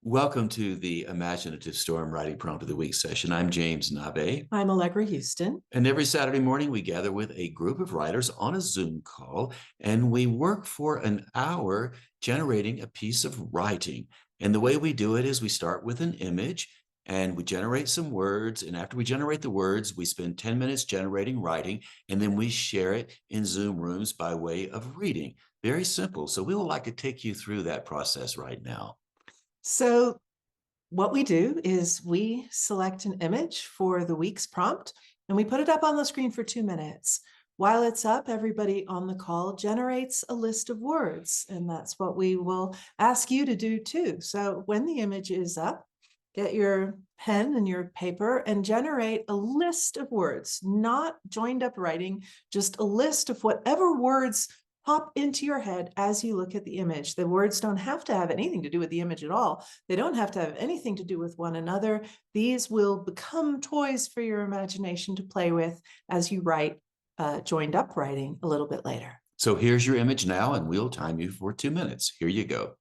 Welcome to the Imaginative Storm Writing Prompt of the Week session. I'm James Nabe. I'm Allegra Houston. And every Saturday morning, we gather with a group of writers on a Zoom call, and we work for an hour generating a piece of writing. And the way we do it is we start with an image and we generate some words. And after we generate the words, we spend 10 minutes generating writing, and then we share it in Zoom rooms by way of reading. Very simple. So we would like to take you through that process right now. So what we do is we select an image for the week's prompt and we put it up on the screen for 2 minutes. While it's up, everybody on the call generates a list of words, and that's what we will ask you to do too. So when the image is up, get your pen and your paper and generate a list of words, not joined up writing, just a list of whatever words pop into your head as you look at the image. The words don't have to have anything to do with the image at all. They don't have to have anything to do with one another. These will become toys for your imagination to play with as you write joined up writing a little bit later. So here's your image now, and we'll time you for 2 minutes. Here you go.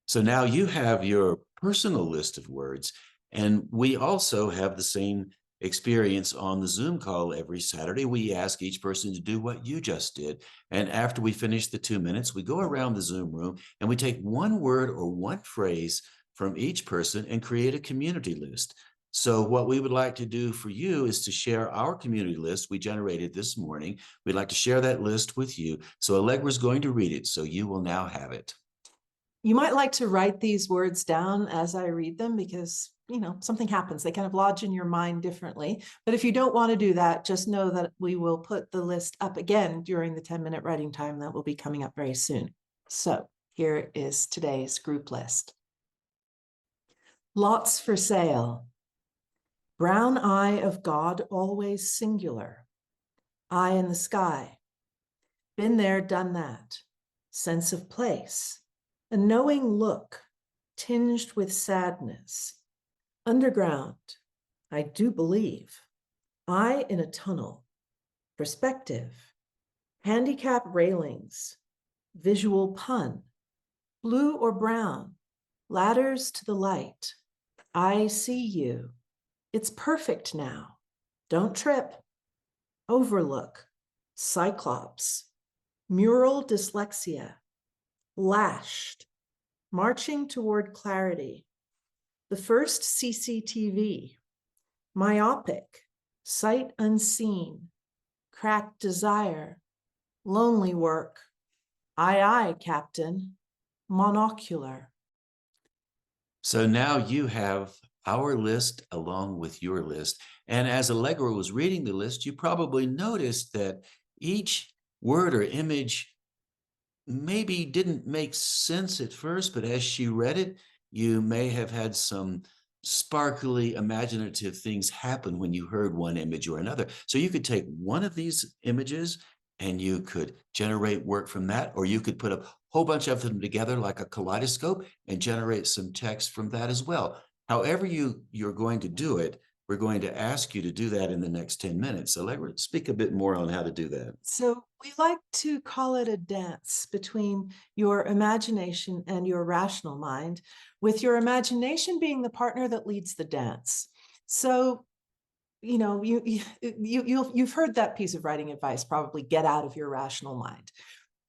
So now you have your personal list of words, and we also have the same experience on the Zoom call every Saturday. We ask each person to do what you just did. And after we finish the 2 minutes, we go around the Zoom room and we take one word or one phrase from each person and create a community list. So what we would like to do for you is to share our community list we generated this morning. We'd like to share that list with you. So Allegra's going to read it, so you will now have it. You might like to write these words down as I read them because, something happens. They kind of lodge in your mind differently. But if you don't want to do that, just know that we will put the list up again during the 10-minute writing time that will be coming up very soon. So here is today's group list. Lots for sale. Brown eye of God, always singular. Eye in the sky. Been there, done that. Sense of place. A knowing look, tinged with sadness. Underground, I do believe. Eye in a tunnel. Perspective. Handicap railings. Visual pun. Blue or brown. Ladders to the light. I see you. It's perfect now. Don't trip. Overlook. Cyclops. Mural dyslexia. Lashed. Marching toward clarity. The first CCTV. Myopic. Sight unseen. Cracked desire. Lonely work. Aye, aye, Captain. Monocular. So now you have our list along with your list. And as Allegra was reading the list, you probably noticed that each word or image maybe didn't make sense at first, but as she read it, you may have had some sparkly, imaginative things happen when you heard one image or another. So you could take one of these images and you could generate work from that, or you could put a whole bunch of them together like a kaleidoscope and generate some text from that as well. However you're going to do it, we're going to ask you to do that in the next 10 minutes. So let's speak a bit more on how to do that. So we like to call it a dance between your imagination and your rational mind, with your imagination being the partner that leads the dance. So, you know, you've heard that piece of writing advice, probably get out of your rational mind.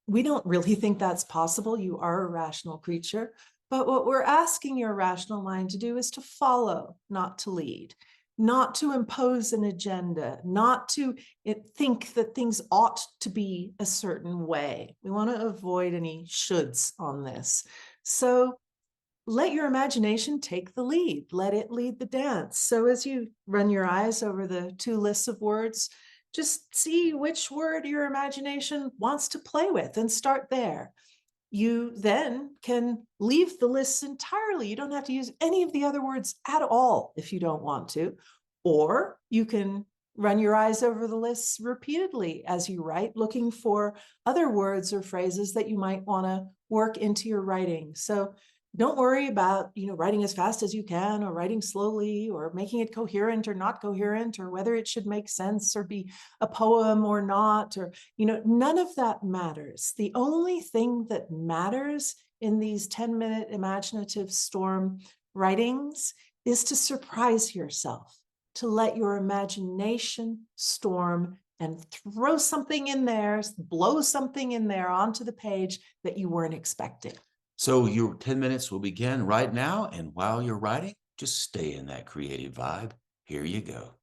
We don't really think that's possible. You are a rational creature. But what we're asking your rational mind to do is to follow, not to lead, not to impose an agenda, not to think that things ought to be a certain way. We want to avoid any shoulds on this. So let your imagination take the lead. Let it lead the dance. So as you run your eyes over the two lists of words, just see which word your imagination wants to play with and start there. You then can leave the lists entirely. You don't have to use any of the other words at all if you don't want to. Or you can run your eyes over the lists repeatedly as you write, looking for other words or phrases that you might want to work into your writing. So don't worry about, writing as fast as you can or writing slowly or making it coherent or not coherent or whether it should make sense or be a poem or not, or, none of that matters. The only thing that matters in these 10-minute imaginative storm writings is to surprise yourself, to let your imagination storm and throw something in there, blow something in there onto the page that you weren't expecting. So your 10 minutes will begin right now. And while you're writing, just stay in that creative vibe. Here you go.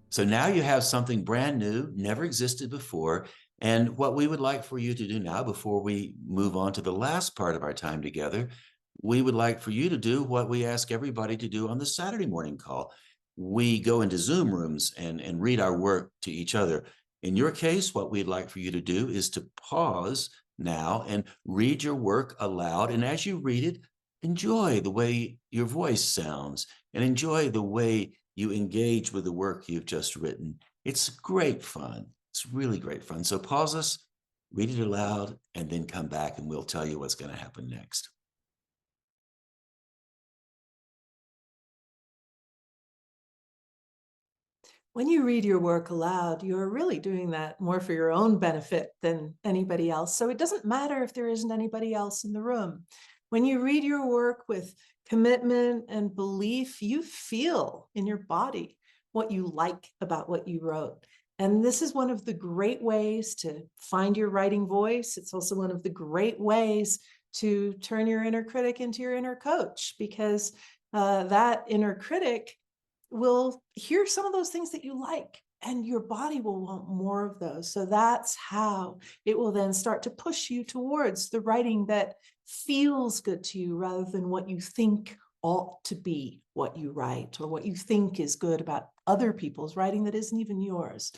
So now you have something brand new, never existed before. And what we would like for you to do now, before we move on to the last part of our time together, we would like for you to do what we ask everybody to do on the Saturday morning call. We go into Zoom rooms and read our work to each other. In your case, what we'd like for you to do is to pause now and read your work aloud. And as you read it, enjoy the way your voice sounds and enjoy the way you engage with the work you've just written. It's great fun. It's really great fun. So pause us, read it aloud, and then come back and we'll tell you what's going to happen next. When you read your work aloud, you're really doing that more for your own benefit than anybody else. So it doesn't matter if there isn't anybody else in the room. When you read your work with commitment and belief, you feel in your body what you like about what you wrote. And this is one of the great ways to find your writing voice. It's also one of the great ways to turn your inner critic into your inner coach, because that inner critic will hear some of those things that you like, and your body will want more of those. So that's how it will then start to push you towards the writing that feels good to you, rather than what you think ought to be what you write, or what you think is good about other people's writing that isn't even yours.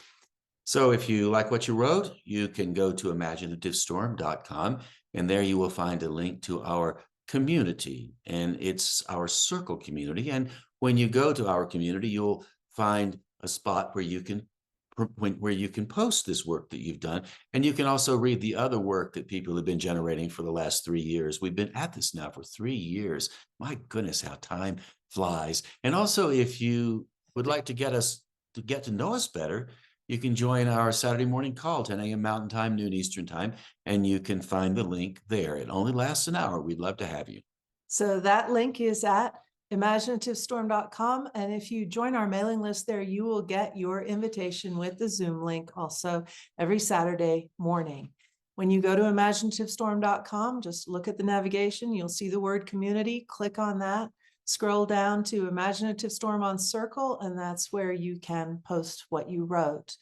So if you like what you wrote, you can go to imaginativestorm.com, and there you will find a link to our community, and it's our circle community. And when you go to our community, you'll find a spot where you can post this work that you've done. And you can also read the other work that people have been generating for the last 3 years. We've been at this now for 3 years. My goodness, how time flies. And also, if you would like to get to know us better, you can join our Saturday morning call, 10 a.m. Mountain Time, noon Eastern Time, and you can find the link there. It only lasts an hour. We'd love to have you. So that link is at imaginativestorm.com. And if you join our mailing list there, you will get your invitation with the Zoom link also every Saturday morning. When you go to imaginativestorm.com, just look at the navigation. You'll see the word community. Click on that. Scroll down to Imaginative Storm on Circle, and that's where you can post what you wrote.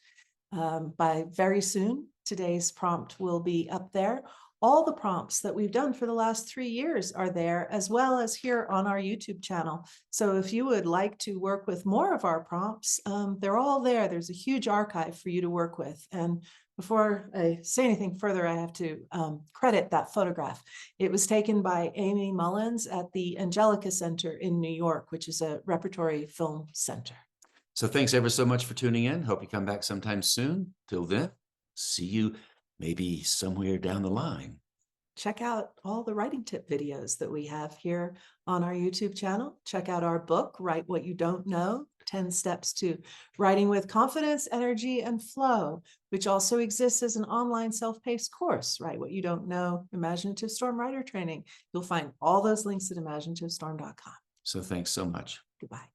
By very soon, today's prompt will be up there. All the prompts that we've done for the last 3 years are there, as well as here on our YouTube channel. So if you would like to work with more of our prompts, they're all there. There's a huge archive for you to work with. And before I say anything further, I have to credit that photograph. It was taken by Aimee Mullins at the Angelika Center in New York, which is a repertory film center. So thanks ever so much for tuning in. Hope you come back sometime soon. Till then, see you maybe somewhere down the line. Check out all the writing tip videos that we have here on our YouTube channel. Check out our book, Write What You Don't Know, 10 Steps to Writing with Confidence, Energy, and Flow, which also exists as an online self-paced course, Write What You Don't Know, Imaginative Storm Writer Training. You'll find all those links at imaginativestorm.com. So thanks so much. Goodbye.